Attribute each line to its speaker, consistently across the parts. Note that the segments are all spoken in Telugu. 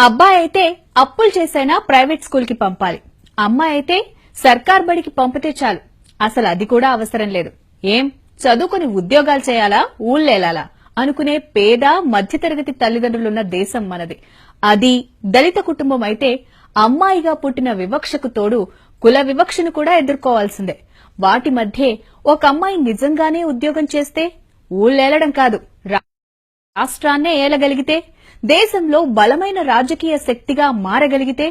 Speaker 1: అబ్బాయి అయితే అప్పులు చేసైనా ప్రైవేట్ స్కూల్ కి పంపాలి, అమ్మాయి అయితే సర్కార్ బడికి పంపితే చాలు, అసలు అది కూడా అవసరం లేదు, ఏం చదువుకుని ఉద్యోగాలు చేయాలా ఊళ్ళేలాలా అనుకునే పేద మధ్యతరగతి తల్లిదండ్రులున్న దేశం మనది. అది దళిత కుటుంబం అయితే అమ్మాయిగా పుట్టిన వివక్షకు తోడు కుల వివక్షను కూడా ఎదుర్కోవాల్సిందే. వాటి మధ్యే ఒక అమ్మాయి నిజంగానే ఉద్యోగం చేస్తే ఊళ్ళేలడం కాదు, రాష్ట్రాన్నే ఏలగలిగితే, దేశంలో బలమైన రాజకీయ శక్తిగా మారగలిగితే,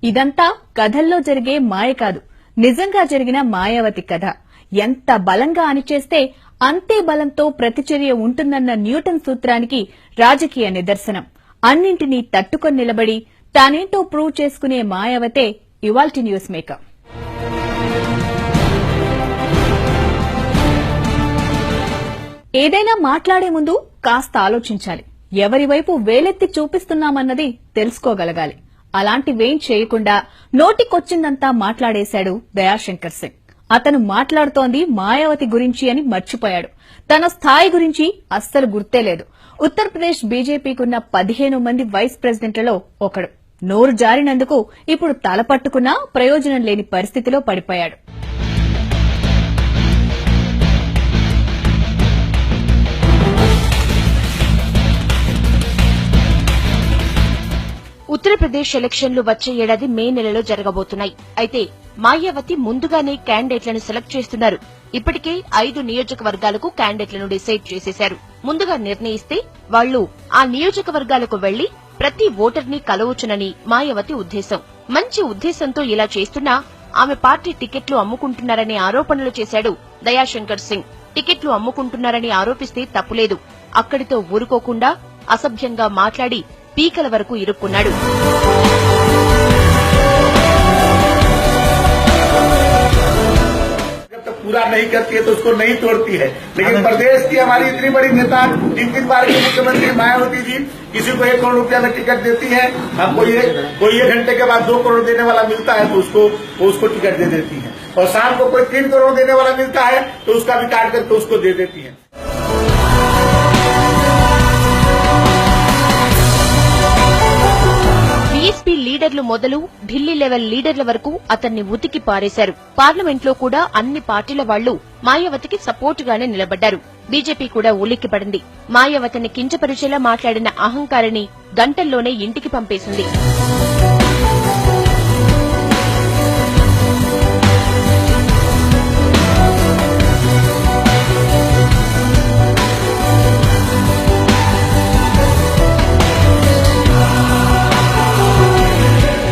Speaker 1: ఇదంతా కథల్లో జరిగే మాయ కాదు, నిజంగా జరిగిన మాయావతి కథ. ఎంత బలంగా అణిచేస్తే అంతే బలంతో ప్రతిచర్య ఉంటుందన్న న్యూటన్ సూత్రానికి రాజకీయ నిదర్శనం. అన్నింటినీ తట్టుకొని నిలబడి తానేంటో ప్రూవ్ చేసుకునే మాయావతే ఇవాల్టి న్యూస్ మేకర్. ఏదైనా మాట్లాడే ముందు కాస్త ఆలోచించాలి, ఎవరి వైపు వేలెత్తి చూపిస్తున్నామన్నది తెలుసుకోగలగాలి. అలాంటివేం చేయకుండా నోటికొచ్చిందంతా మాట్లాడేశాడు దయాశంకర్ సింగ్. అతను మాట్లాడుతోంది మాయావతి గురించి అని మర్చిపోయాడు. తన స్థాయి గురించి అస్సలు గుర్తేలేదు. ఉత్తరప్రదేశ్ బీజేపీకున్న 15 మంది వైస్ ప్రెసిడెంట్లలో ఒకడు. నోరు జారినందుకు ఇప్పుడు తలపట్టుకున్నా ప్రయోజనం లేని పరిస్థితిలో పడిపోయాడు.
Speaker 2: ఉత్తరప్రదేశ్ ఎలక్షన్లు వచ్చే ఏడాది మే నెలలో జరగబోతున్నాయి. అయితే మాయావతి ముందుగానే క్యాండిడేట్లను సెలెక్ట్ చేస్తున్నారు. ఇప్పటికే 5 నియోజకవర్గాలకు క్యాండిడేట్లను డిసైడ్ చేసేశారు. ముందుగా నిర్ణయిస్తే వాళ్లు ఆ నియోజకవర్గాలకు వెళ్లి ప్రతి ఓటర్ని కలవచ్చునని మాయావతి ఉద్దేశం. మంచి ఉద్దేశంతో ఇలా చేస్తున్నా ఆమె పార్టీ టికెట్లు అమ్ముకుంటున్నారనే ఆరోపణలు చేశాడు దయాశంకర్ సింగ్. టికెట్లు అమ్ముకుంటున్నారని ఆరోపిస్తే తప్పులేదు, అక్కడితో ఊరుకోకుండా అసభ్యంగా మాట్లాడి పీకల వరకు ఇరుక్కున్నాడు.
Speaker 3: पूरा नहीं करती है तो उसको नहीं तोड़ती है, लेकिन प्रदेश की हमारी इतनी बड़ी नेता 3 बार की मुख्यमंत्री मायावती जी किसी को 1 करोड़ रुपया में टिकट देती है, अब कोई 1 घंटे के बाद 2 करोड़ देने वाला मिलता है तो उसको टिकट दे देती है, और शाम को कोई 3 करोड़ देने वाला मिलता है तो उसका भी काट करके उसको दे देती है.
Speaker 2: బీఎస్పీ లీడర్లు మొదలు ఢిల్లీ లెవెల్ లీడర్ల వరకు అతన్ని ఉతికి పారేశారు. పార్లమెంట్లో కూడా అన్ని పార్టీల వాళ్లు మాయావతికి సపోర్టుగానే నిలబడ్డారు. బీజేపీ కూడా ఉలిక్కిపడింది. మాయావతిని కించపరిచేలా మాట్లాడిన అహంకారిని గంటల్లోనే ఇంటికి పంపేసింది.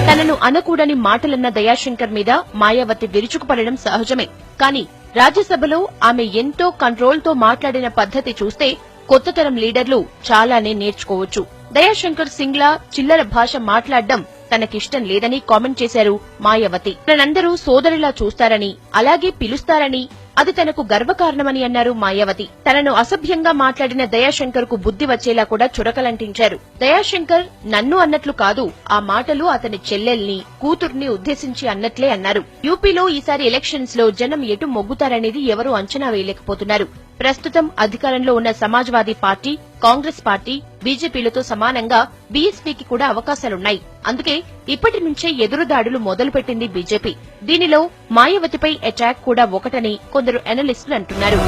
Speaker 2: తనను అనకూడని మాటలన్న దయాశంకర్ మీద మాయావతి విరుచుకుపడడం సహజమే. కానీ రాజ్యసభలో ఆమె ఎంతో కంట్రోల్తో మాట్లాడిన పద్ధతి చూస్తే కొత్త తరం లీడర్లు చాలానే నేర్చుకోవచ్చు. దయాశంకర్ సింగ్లా చిల్లర భాష మాట్లాడడం తనకిష్టం లేదని కామెంట్ చేశారు మాయావతి. తనందరూ సోదరిలా చూస్తారని, అలాగే పిలుస్తారని, అది తనకు గర్వకారణమని అన్నారు మాయావతి. తనను అసభ్యంగా మాట్లాడిన దయాశంకర్ కు బుద్ధి వచ్చేలా కూడా చురకలంటించారు. దయాశంకర్ నన్ను అన్నట్లు కాదు, ఆ మాటలు అతని చెల్లెల్ని, కూతుర్ని ఉద్దేశించి అన్నట్లే అన్నారు. యూపీలో ఈసారి ఎలక్షన్స్ లో జనం ఎటు మొగ్గుతారనేది ఎవరూ అంచనా వేయలేకపోతున్నారు. ప్రస్తుతం అధికారంలో ఉన్న సమాజ్వాదీ పార్టీ, కాంగ్రెస్ పార్టీ, బీజేపీలతో సమానంగా బీఎస్పీకి కూడా అవకాశాలున్నాయి. అందుకే ఇప్పటి నుంచే ఎదురుదాడులు మొదలుపెట్టింది బీజేపీ. దీనిలో మాయావతిపై అటాక్ కూడా ఒకటని కొందరు అనలిస్టులు అంటున్నారు.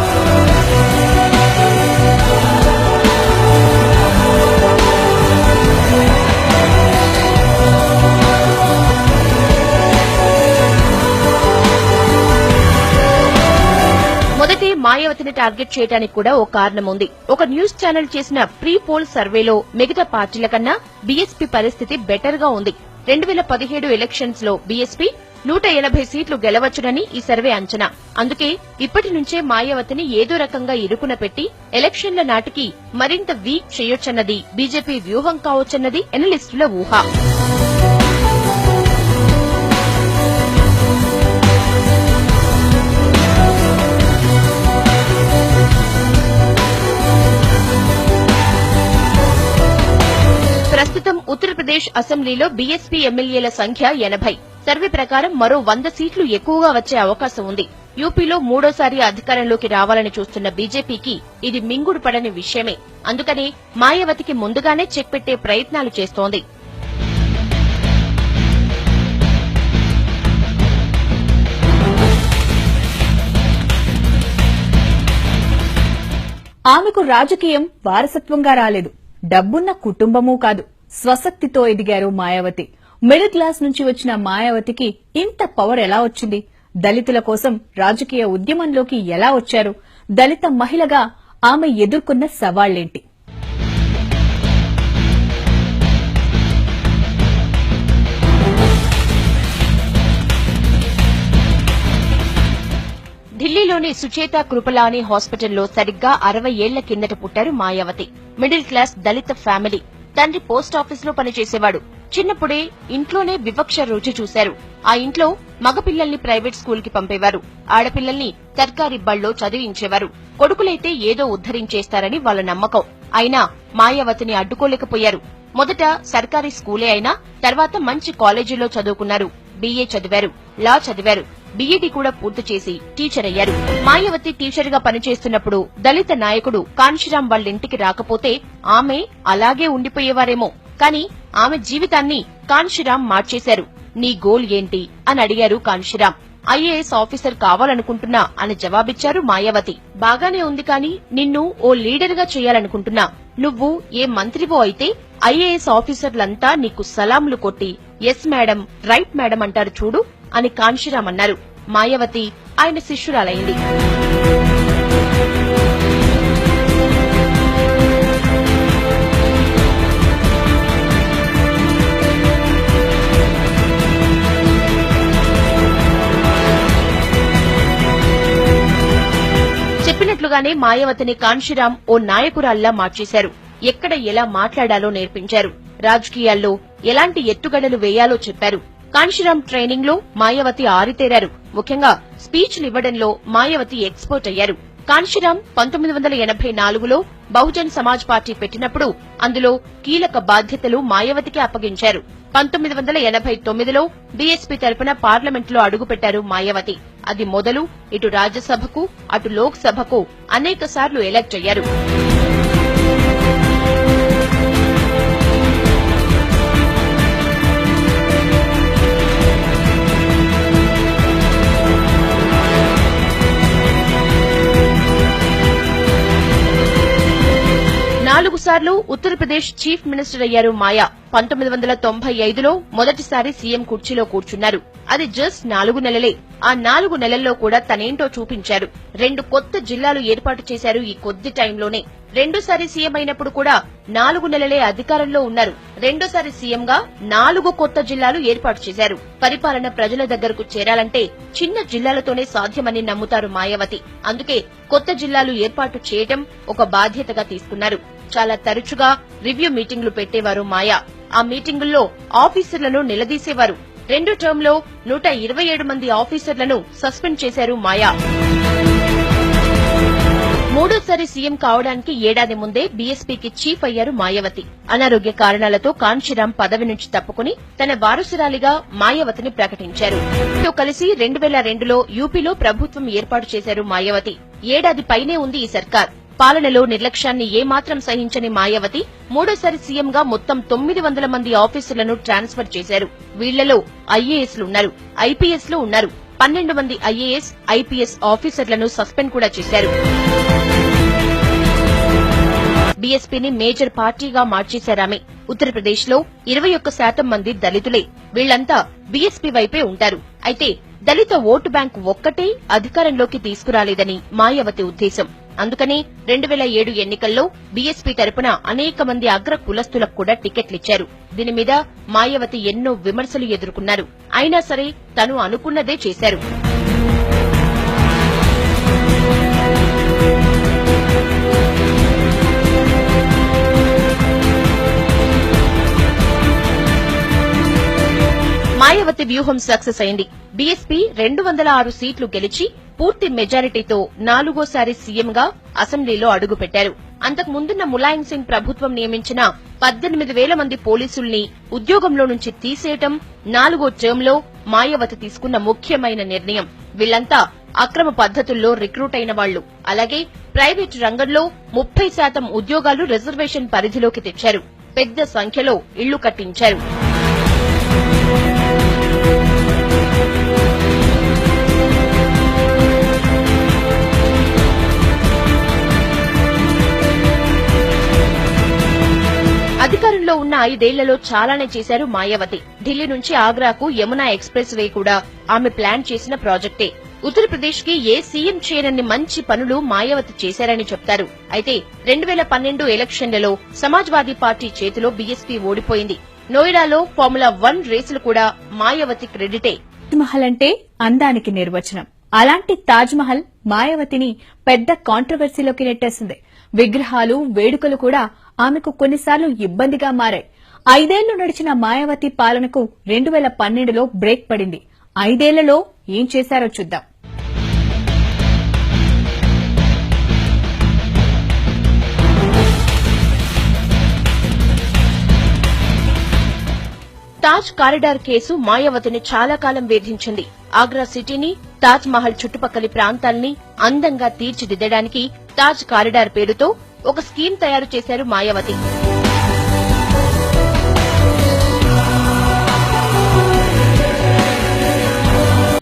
Speaker 2: మొదటే మాయావతిని టార్గెట్ చేయడానికి కూడా ఓ కారణం ఉంది. ఒక న్యూస్ ఛానల్ చేసిన ప్రీ పోల్ సర్వేలో మిగతా పార్టీల కన్నా బీఎస్పీ పరిస్థితి బెటర్ గా ఉంది. 2017 ఎలక్షన్స్ లో బీఎస్పీ 180 సీట్లు గెలవచ్చునని ఈ సర్వే అంచనా. అందుకే ఇప్పటి నుంచే మాయావతిని ఏదో రకంగా ఇరుకున పెట్టి ఎలక్షన్ల నాటికి మరింత వీక్ చేయొచ్చన్నది బీజేపీ వ్యూహం కావచ్చన్నది ఎనలిస్టుల ఊహ. ప్రస్తుతం ఉత్తరప్రదేశ్ అసెంబ్లీలో బీఎస్పీ ఎమ్మెల్యేల సంఖ్య 80. సర్వే ప్రకారం మరో 100 సీట్లు ఎక్కువగా వచ్చే అవకాశం ఉంది. యూపీలో మూడోసారి అధికారంలోకి రావాలని చూస్తున్న బీజేపీకి ఇది మింగుడు పడని విషయమే. అందుకనే మాయావతికి ముందుగానే చెక్ పెట్టే ప్రయత్నాలు చేస్తోంది.
Speaker 1: ఆమెకు రాజకీయం వారసత్వంగా రాలేదు, డబ్బున్న కుటుంబమూ కాదు, స్వశక్తితో ఎదిగారు మాయావతి. మిడిల్ క్లాస్ నుంచి వచ్చిన మాయావతికి ఇంత పవర్ ఎలా వచ్చింది? దళితుల కోసం రాజకీయ ఉద్యమంలోకి ఎలా వచ్చారు? దళిత మహిళగా ఆమె ఎదుర్కొన్న సవాళ్లేంటి?
Speaker 2: ఢిల్లీలోని సుచేత కృపలాని హాస్పిటల్లో సరిగ్గా 60 ఏళ్ల కిందట పుట్టారు మాయావతి. మిడిల్ క్లాస్ దళిత ఫ్యామిలీ. తండ్రి పోస్టాఫీసులో పనిచేసేవాడు. చిన్నప్పుడే ఇంట్లోనే వివక్ష రుచి చూశారు. ఆ ఇంట్లో మగపిల్లల్ని ప్రైవేట్ స్కూల్ కి పంపేవారు, ఆడపిల్లల్ని సర్కారీ బళ్లో చదివించేవారు. కొడుకులైతే ఏదో ఉద్ధరించేస్తారని వాళ్ళ నమ్మకం. అయినా మాయావతిని అడ్డుకోలేకపోయారు. మొదట సర్కారీ స్కూలే అయినా తర్వాత మంచి కాలేజీలో చదువుకున్నారు. BA చదివారు, లా చదివారు, BEd కూడా పూర్తి చేసి టీచర్ అయ్యారు. మాయావతి టీచర్ గా పనిచేస్తున్నప్పుడు దళిత నాయకుడు కాన్షీరాం వాళ్ళింటికి రాకపోతే ఆమె అలాగే ఉండిపోయేవారేమో. కానీ ఆమె జీవితాన్ని కాన్షీరాం మార్చేశారు. నీ గోల్ ఏంటి అని అడిగారు కాన్షీరాం. IAS ఆఫీసర్ కావాలనుకుంటున్నా అని జవాబిచ్చారు మాయావతి. బాగానే ఉంది, కానీ నిన్ను ఓ లీడర్ గా చేయాలనుకుంటున్నా. నువ్వు ఏ మంత్రివో అయితే IAS ఆఫీసర్లంతా నీకు సలాంలు కొట్టి ఎస్ మేడం, రైట్ మేడం అంటారు చూడు అని కాన్షీరాం అన్నారు. మాయావతి ఆయన శిష్యురాలైంది. చెప్పినట్లుగానే మాయావతిని కాన్షీరాం ఓ నాయకురాల్లా మార్చేశారు. ఎక్కడ ఎలా మాట్లాడాలో నేర్పించారు. రాజకీయాల్లో ఎలాంటి ఎత్తుగడలు వేయాలో చెప్పారు. కాన్షీరాం ట్రైనింగ్ లో మాయావతి ఆరితేరారు. ముఖ్యంగా స్పీచ్లు ఇవ్వడంలో మాయావతి ఎక్స్పర్ట్ అయ్యారు. కాన్షీరాం 1984లో బహుజన్ సమాజ్ పార్టీ పెట్టినప్పుడు అందులో కీలక బాధ్యతలు మాయావతికి అప్పగించారు. 1989లో BSP తరపున పార్లమెంట్లో అడుగుపెట్టారు మాయావతి. అది మొదలు ఇటు రాజ్యసభకు అటు లోక్ సభకు అనేకసార్లు ఎలక్ట్ అయ్యారు. నాలుగు సార్లు ఉత్తరప్రదేశ్ చీఫ్ మినిస్టర్ అయ్యారు మాయా. 1995లో మొదటిసారి సీఎం కుర్చీలో కూర్చున్నారు. అది జస్ట్ 4 నెలలే. ఆ 4 నెలల్లో కూడా తనేంటో చూపించారు. 2 కొత్త జిల్లాలు ఏర్పాటు చేశారు ఈ కొద్ది టైంలోనే. రెండోసారి సీఎం అయినప్పుడు కూడా 4 నెలలే అధికారంలో ఉన్నారు. రెండోసారి సీఎంగా 4 కొత్త జిల్లాలు ఏర్పాటు చేశారు. పరిపాలన ప్రజల దగ్గరకు చేరాలంటే చిన్న జిల్లాలతోనే సాధ్యమని నమ్ముతారు మాయావతి. అందుకే కొత్త జిల్లాలు ఏర్పాటు చేయడం ఒక బాధ్యతగా తీసుకున్నారు. చాలా తరచుగా రివ్యూ మీటింగ్లు పెట్టేవారు మాయా. ఆ మీటింగుల్లో ఆఫీసర్లను నిలదీసేవారు. రెండో టర్మ్ లో 127 మంది ఆఫీసర్లను సస్పెండ్ చేశారు మాయా. మూడోసారి సీఎం కావడానికి ఏడాది ముందే BSPకి చీఫ్ అయ్యారు మాయావతి. అనారోగ్య కారణాలతో కాన్షీరాం పదవి నుంచి తప్పుకుని తన వారసురాలిగా మాయావతిని ప్రకటించారు. తో కలిసి 2002లో యూపీలో ప్రభుత్వం ఏర్పాటు చేశారు మాయావతి. ఏడాది పైనే ఉంది ఈ సర్కార్. పాలనలో నిర్లక్ష్యాన్ని ఏమాత్రం సహించని మాయావతి మూడోసారి సీఎంగా మొత్తం 900 మంది ఆఫీసర్లను ట్రాన్స్ఫర్ చేశారు. వీళ్లలో IASలు ఉన్నారు, IPSలు ఉన్నారు. 12 మంది IAS, IPS ఆఫీసర్లను సస్పెండ్ కూడా చేశారు. BSPని మేజర్ పార్టీగా మార్చేశారామె. ఉత్తరప్రదేశ్ లో 21% మంది దళితులే. వీళ్లంతా BSP వైపే ఉంటారు. అయితే దళిత ఓటు బ్యాంకు ఒక్కటే అధికారంలోకి తీసుకురాలేదని మాయావతి ఉద్దేశం. అందుకని 2007 ఎన్నికల్లో BSP తరపున అనేక మంది అగ్ర కులస్తులకు కూడా టికెట్లిచ్చారు. దీని మీద మాయావతి ఎన్నో విమర్శలు ఎదుర్కొన్నారు. అయినా సరే తను అనుకున్నదే చేశారు. మాయావతి వ్యూహం సక్సెస్ అయింది. BSP 206 సీట్లు గెలిచి పూర్తి మెజారిటీతో 4గోసారి సీఎంగా అసెంబ్లీలో అడుగుపెట్టారు. అంతకు ముందున్న ములాయం సింగ్ ప్రభుత్వం నియమించిన 18,000 మంది పోలీసుల్ని ఉద్యోగంలో నుంచి తీసేయటం 4గో టర్మ్లో మాయావతి తీసుకున్న ముఖ్యమైన నిర్ణయం. వీళ్లంతా అక్రమ పద్ధతుల్లో రిక్రూట్ అయిన వాళ్లు. అలాగే ప్రైవేటు రంగంలో 30% ఉద్యోగాలు రిజర్వేషన్ పరిధిలోకి తెచ్చారు. పెద్ద సంఖ్యలో ఇళ్లు కట్టించారు. అధికారంలో ఉన్న 5 ఏళ్లలో చాలానే చేశారు మాయావతి. ఢిల్లీ నుంచి ఆగ్రాకు యమునా ఎక్స్ప్రెస్ వే కూడా ఆమె ప్లాన్ చేసిన ప్రాజెక్టే. ఉత్తరప్రదేశ్ కి ఏ సీఎం చేయనన్ని మంచి పనులు మాయావతి చేశారని చెప్తారు. అయితే 2012 ఎలక్షన్లలో సమాజ్వాదీ పార్టీ చేతిలో బీఎస్పీ ఓడిపోయింది. నోయిడాలో ఫార్ములా 1 రేసులు కూడా మాయావతి క్రెడిటే.
Speaker 1: తాజ్ మహల్ అంటే అందానికి నిర్వచనం. అలాంటి తాజ్ మహల్ మాయావతిని పెద్ద కాంట్రవర్సీలోకి నెట్టేసింది. విగ్రహాలు, వేడుకలు కూడా ఆమెకు కొన్నిసార్లు ఇబ్బందిగా మారాయి. 5 ఏళ్లు నడిచిన మాయావతి పాలనకు 2012లో బ్రేక్ పడింది. 5 ఏళ్లలో ఏం చేశారో చూద్దాం.
Speaker 2: తాజ్ కారిడార్ కేసు మాయావతిని చాలా కాలం వేధించింది. ఆగ్రా సిటీని, తాజ్ మహల్ చుట్టుపక్కలి ప్రాంతాల్ని అందంగా తీర్చిదిద్దడానికి తాజ్ కారిడార్ పేరుతో ఒక స్కీమ్ తయారు చేశారు మాయావతి.